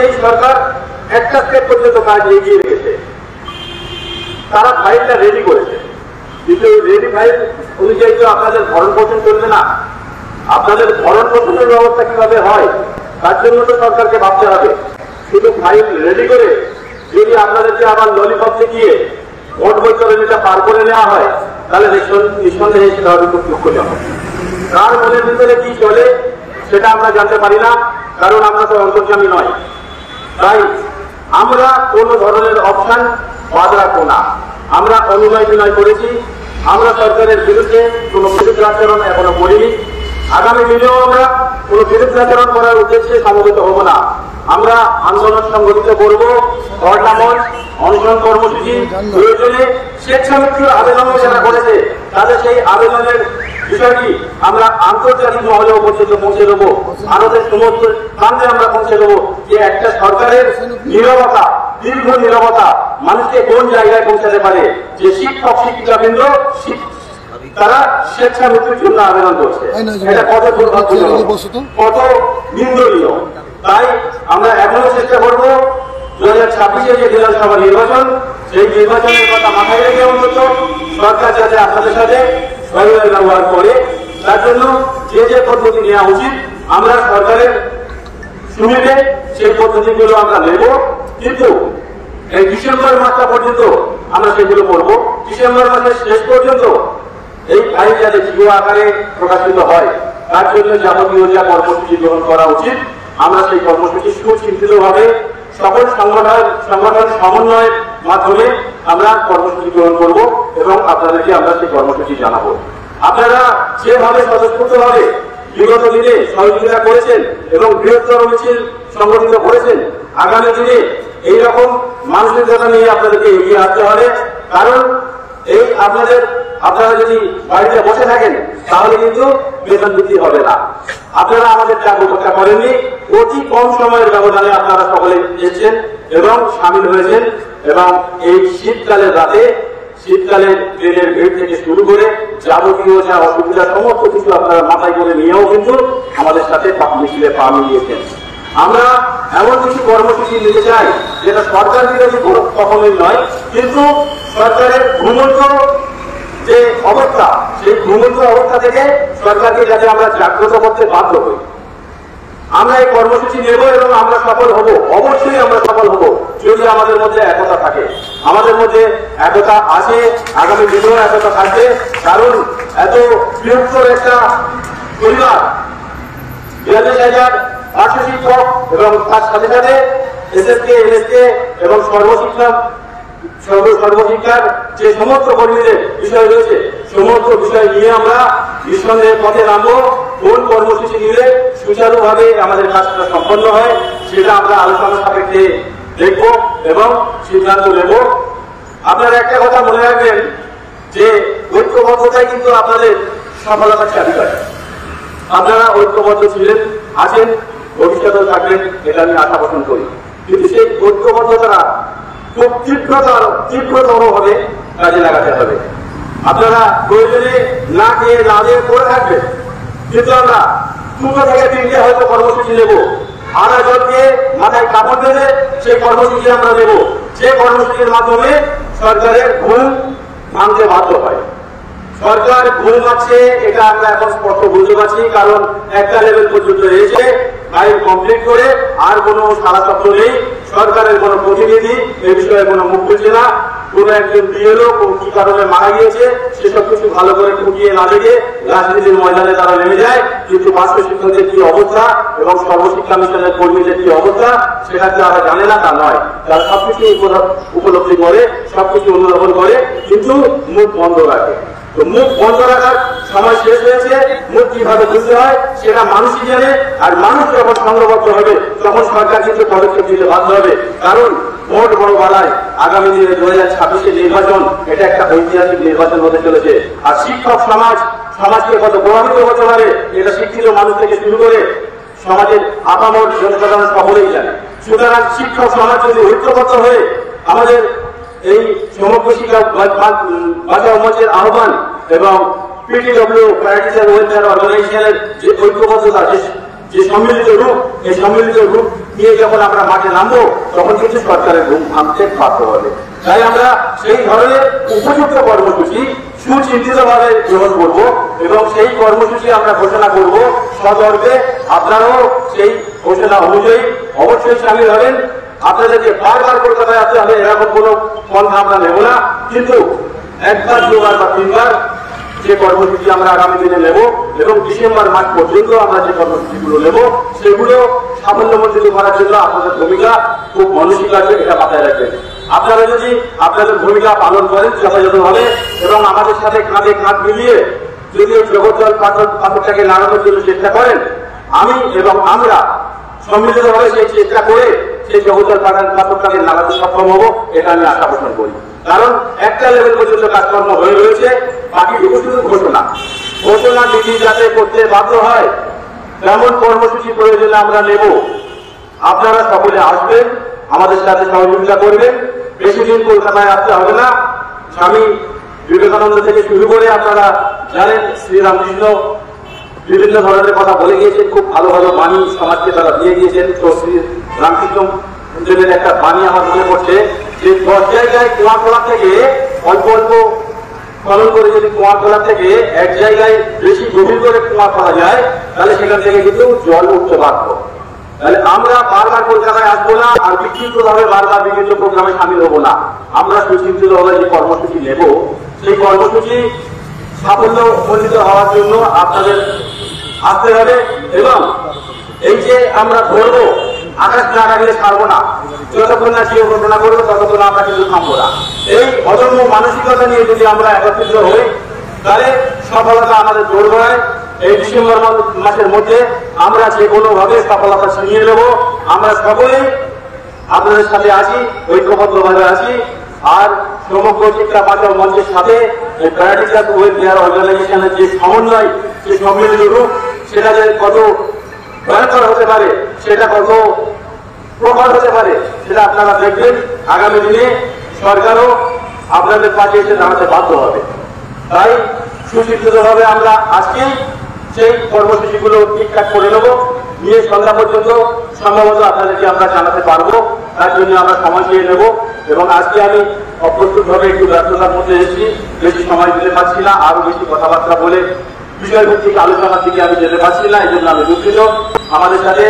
এই সরকার একটা স্টেপ পর্যন্ত কাজ এগিয়ে রেখেছে, তারা ফাইলটা রেডি করেছে, কিন্তু রেডি ফাইল অনুযায়ী তো আপনাদের ভরণ পোষণ চলবে না। আপনাদের ভরণ পোষণের ব্যবস্থা কিভাবে হয় তার জন্য তো সরকারকে ভাবতে হবে। শুধু ফাইল রেডি করে যদি আপনাদেরকে আবার ললিপপ দেখিয়ে ভোট বৈতরণীটা পার করে নেওয়া হয়, তাহলে নিঃসন্দেহে সেটা হবে খুব দুঃখজনক। কার মনের ভিতরে কি চলে সেটা আমরা জানতে পারি না, কারণ আমরা তো অন্তর্যামী নয়। তাই আমরা কোন ধরনের অপশন বাদ রাখবো না। আমরা অনুনয় বিনয় করেছি, আমরা সরকারের বিরুদ্ধে কোনো বিরুদ্ধাচরণ এখনো করিনি। আগামী দিনেও আমরা কোনো বিরুদ্ধাচরণ করার উদ্দেশ্যে সমবেত হব না। আমরা আন্দোলন সংগঠিত করব, ধর্ণামঞ্চ, অনশন কর্মসূচি, প্রয়োজনে স্বেচ্ছামৃত্যুর আবেদন যারা করেছে তাদের সেই আবেদনের বিষয়টি আমরা আন্তর্জাতিক মহলেও পর্যন্ত পৌঁছে দেবো, ভারতের সমস্ত প্রান্তে আমরা পৌঁছে দেবো যে একটা সরকারের নীরবতা, দীর্ঘ নীরবতা মানুষকে কোন জায়গায় পৌঁছাতে পারে, যে শিক্ষক শিক্ষিকাবৃন্দ তারা স্বেচ্ছা মৃত্যুর জন্য আবেদন করছে। এটা কত দুর্ভাগ্যজনক, কত নিন্দনীয়। তাই আমরা এখনো চেষ্টা করব 2026-এ যে বিধানসভা নির্বাচন, সেই নির্বাচনের কথা মাথায় রেখে অন্তত সরকার যাতে আপনাদের সাথে সহযোগিতা ব্যবহার করে, তার জন্য যে যে পদ্ধতি নেওয়া উচিত আমরা সরকারের সুবিধে সেই পদ্ধতিগুলো আমরা নেব। কিন্তু এই ডিসেম্বর মাসটা পর্যন্ত আমরা সেগুলো করব। ডিসেম্বর মাসের শেষ পর্যন্ত এই ফাইল যাতে জিও আকারে প্রকাশিত হয় তার জন্য যাবতীয় যা কর্মসূচি গ্রহণ করা উচিত আমরা সেই কর্মসূচি সুচিন্তিতভাবে সকল সংগঠন সমন্বয়ের মাধ্যমে আমরা কর্মসূচি গ্রহণ করব এবং আপনাদেরকে আমরা সেই কর্মসূচি জানাবো। আপনারা যেভাবে স্বতঃস্ফূর্তভাবে বিগত দিনে সহযোগিতা করেছেন এবং বৃহত্তর মিছিল সংগঠিত করেছেন, আগামী দিনে এইরকম মানসিকতা নিয়ে আপনাদেরকে এগিয়ে আসতে হবে। কারণ এই আপনারা যদি বাড়িতে বসে থাকেন তাহলে কিন্তু বেতন বৃদ্ধি হবে না। আপনারা আমাদের চাপ উপেক্ষা করেননি, অতি কম সময়ের ব্যবধানে আপনারা সকলে এসেছেন এবং সামিল হয়েছেন, এবং এই শীতকালের রাতে, শীতকালে ট্রেনের ভিড় থেকে শুরু করে যাবতীয় যা অসুবিধা সমস্ত কিছু আপনারা মাথায় করে নিয়েও কিন্তু আমাদের সাথে মিছিলে পা মিলিয়েছেন। আমরা এমন কিছু কর্মসূচি নিতে চাই যেটা সরকার বিরোধী কখনোই নয়, কিন্তু সরকারের ঘুমন্ত যে অবস্থা, সেই ঘুমন্ত অবস্থা থেকে সরকারকে যাতে আমরা জাগ্রত করতে বাধ্য হই। আমরা এই কর্মসূচি নেব এবং আমরা সফল হব, অবশ্যই আমরা সফল হব যদি আমাদের মধ্যে একতা থাকে। আমাদের মধ্যে একতা আছে, আগামী দিনেও একতা থাকবে। কারণ এত বৃহত্তর একটা পরিবার, 42,000 শিক্ষক এবং তার সাথে সাথে এসএসকে, এনএসকে এবং সর্বশিক্ষার যে সমস্ত কর্মীদের বিষয় রয়েছে, সমস্ত বিষয় নিয়ে আমরা নিঃসন্দেহের পথে নামবো। কোন কর্মসূচি নিলে সুচারুভাবে আমাদের কাজটা সম্পন্ন হয় সেটা আমরা আলোচনা সাপেক্ষে দেখব এবং সিদ্ধান্ত নেব। আপনারা একটা কথা মনে রাখবেন যে ঐক্যবদ্ধতাই কিন্তু আপনাদের সফলতার চাবিকাঠি। আপনারা ঐক্যবদ্ধ ছিলেন, আছেন, ভবিষ্যতেও থাকবেন, এটা আমি আশা পোষণ করি। কিন্তু সেই ঐক্যবদ্ধতা খুব তীব্রতরভাবে কাজে লাগাতে হবে। আপনারা প্রয়োজনে না খেয়ে না দিয়ে করে থাকবেন, কিন্তু আমরা 2 থেকে 3টে হয়তো কর্মসূচি নেব। আনা জল দিয়ে মাথায় কাপড় বেঁধে সেই কর্মসূচি আমরা নেব, যে কর্মসূচির মাধ্যমে সরকারের ঘুম ভাঙতে বাধ্য হয়। সরকার ঘুম আছে এটা আমরা এখন স্পষ্ট বুঝতে পারছি, কারণ একটা লেভেল পর্যন্ত এসে ফাইল কমপ্লিট করে আর কোনো সারা শব্দ নেই। সরকারের কোনো প্রতিনিধি এ বিষয়ে কোনো মুখ খুলছে না। কোনো একজন বিএলও কি কারণে মারা গিয়েছে সেসব কিছু ভালো করে খুঁটিয়ে না দেখে রাজনীতির ময়দানে তারা নেমে যায়, কিন্তু পার্শ্ব শিক্ষকদের কি অবস্থা এবং সর্বশিক্ষা মিশনের কর্মীদের কি অবস্থা সেটা তারা জানে না তা নয়। তারা সবকিছু উপলব্ধি করে, সবকিছু অনুধাবন করে, কিন্তু মুখ বন্ধ রাখে। তো মুখ বন্ধ রাখার সময় শেষ হয়েছে। মুখ কিভাবে খুলতে হয় সেটা মানুষই জানে, আর মানুষ যখন সংঘবদ্ধ হবে তখন সরকার কিন্তু পদক্ষেপ দিতে বাধ্য হবে। কারণ ভোট বড় বাড়ায়, আগামী দিনে 2026-এর নির্বাচন এটা একটা ঐতিহাসিক নির্বাচন হতে চলেছে। আর শিক্ষক সমাজকে কত প্রভাবিত হতে পারে এটা শিক্ষিত মানুষ থেকে শুরু করে সমাজের আপামর জনসাধারণ সকলেই জানে। সুতরাং শিক্ষক সমাজ যদি ঐক্যবদ্ধ হয়ে আমাদের এই সমগ্র শিক্ষা বাঁচাও মঞ্চের আহ্বান এবং পিটিডব্লিউ প্যারাডিসার ওয়েলফেয়ার অর্গানাইজেশনের যে ঐক্যবদ্ধতা, যে সম্মিলিত রূপ, এই সম্মিলিত রূপ নিয়ে যখন আমরা মাঠে নামবো তখন কিন্তু সরকারের ঘুম ভাঙতে বাধ্য হবে। তাই আমরা সেই ধরনের উপযুক্ত কর্মসূচি সুচিন্তিতভাবে গ্রহণ করবো এবং সেই কর্মসূচি আমরা ঘোষণা করব সদর্পে। আপনারাও সেই ঘোষণা অনুযায়ী অবশ্যই সামিল হবেন। আপনাদেরকে বারবার কলকাতায় আসতে হবে এরকম কোনো পন্থা আমরা নেব না, কিন্তু একবার দুবার বা তিনবার যে কর্মসূচি আমরা আগামী দিনে নেব এবং ডিসেম্বর মাস পর্যন্ত আমরা যে কর্মসূচিগুলো নেব সেগুলো সাফল্যমণ্ডিত করার জন্য আপনাদের ভূমিকা খুব মানসিক আছে, এটা মাথায় রাখবেন। আপনারা যদি আপনাদের ভূমিকা পালন করেন যথাযথভাবে এবং আমাদের সাথে কাঁধে কাঁধ মিলিয়ে যদি এই জগদ্দল পাথরটাকে নাড়ানোর জন্য চেষ্টা করেন, আমি এবং আমরা সম্মিলিতভাবে সেই চেষ্টা করে সেই জগদ্দল পাথরটাকে নাড়াতে সক্ষম হবো, এটা আমি আশা পোষণ করি। কারণ একটা লেভেল পর্যন্ত কাজকর্ম হয়ে রয়েছে, বাকিটুকু শুধু ঘোষণা নীতি যাতে করতে বাধ্য হয় তেমন কর্মসূচি প্রয়োজনে আমরা নেব। আপনারা সকলে আসবেন, আমাদের সাথে সহযোগিতা করবেন। বেশি দিন কলকাতায় আসতে হবে না। স্বামী বিবেকানন্দ থেকে শুরু করে আপনারা জানেন শ্রীরামকৃষ্ণ বিভিন্ন ধরনের কথা বলে গিয়েছেন, খুব ভালো ভালো বাণী সমাজকে তারা দিয়ে গিয়েছেন। তো শ্রী রামকৃষ্ণ দেবের একটা বাণী আমার মনে পড়ছে যে 10 জায়গায় কুয়া খোলা থেকে অল্প অল্প খনন করে যদি কুয়া খোলা থেকে এক জায়গায় বেশি গভীর করে কুয়া খোলা যায় তাহলে সেখান থেকে কিন্তু জল উঠতে বাধ্য। তাহলে আমরা বারবার কলকাতায় আসবো না আর বিক্ষিপ্ত ভাবে বারবার বিভিন্ন প্রোগ্রামে সামিল হবো না। আমরা সুচিন্তিত ভাবে যে কর্মসূচি নেব সেই কর্মসূচি সাফল্য মণ্ডিত হওয়ার জন্য আপনাদের আসতে হবে এবং এই যে আমরা ধরবো আকাশ না রাখলে ছাড়বো না, যতক্ষণ না সে ঘোষণা করবো ততক্ষণ আমরা কিন্তু থামবো না। এই অদম্য মানসিকতা নিয়ে যদি আমরা একত্রিত হই তাহলে সফলতা আমাদের দৌড় হয়। এই ডিসেম্বর মাসের মধ্যে আমরা যে কোনো ভাবে সফলতা ছিনিয়ে নেব। আমরা সকলেই আপনাদের সাথে আছি, ঐক্যবদ্ধভাবে আছি। আর সমগ্র শিক্ষা বাঁচাও মঞ্চের সাথে এই প্যারাডিক্যাল ওয়েলফেয়ার অর্গানাইজেশনের যে সমন্বয়, যে সম্মিলিত রূপ, সেটা যে কত ভয়ঙ্কর হতে পারে, সেটা কত প্রখর হতে পারে, সেটা আপনারা দেখবেন। আগামী দিনে সরকারও আপনাদের পাশে এসে দাঁড়াতে বাধ্য হবে। তাই সুচিন্তিতভাবে আমরা আজকে সেই কর্মসূচিগুলো ঠিকঠাক করে নেব, নিয়ে সন্ধ্যা পর্যন্ত সম্ভবত আপনাদেরকে আমরা জানাতে পারবো। তার জন্য আমরা সময় চেয়ে নেব এবং আজকে আমি অপ্রস্তুতভাবে একটু ব্যস্ততার মধ্যে এসেছি, বেশি সময় দিতে পারছি না, আরো বেশি কথাবার্তা বলে বিষয়ভিত্তিক আলোচনার দিকে আমি যেতে পারছি না, এই জন্য আমি দুঃখিত। আমাদের সাথে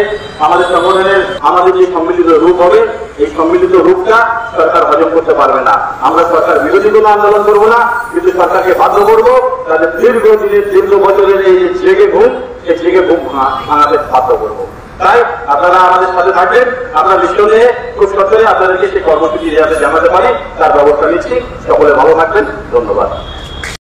আমাদের সংগঠনের আমাদের যে সম্মিলিত রূপ হবে, এই সম্মিলিত রূপটা সরকার হজম করতে পারবে না। আমরা সরকার বিরোধী কোনো আন্দোলন করবো না, কিন্তু সরকারকে বাধ্য করবো তাদের দীর্ঘ বছরের এই যে জেগে ঘুম, সেই জেগে ঘুম ভাঙাতে বাধ্য করবো। তাই আপনারা আমাদের সাথে থাকবেন। আমরা নিঃসন্দেহে খুব সত্তরে আপনাদেরকে সেই কর্মসূচি জানাতে পারি, তার ব্যবস্থা নিচ্ছি। সকলে ভালো থাকবেন, ধন্যবাদ।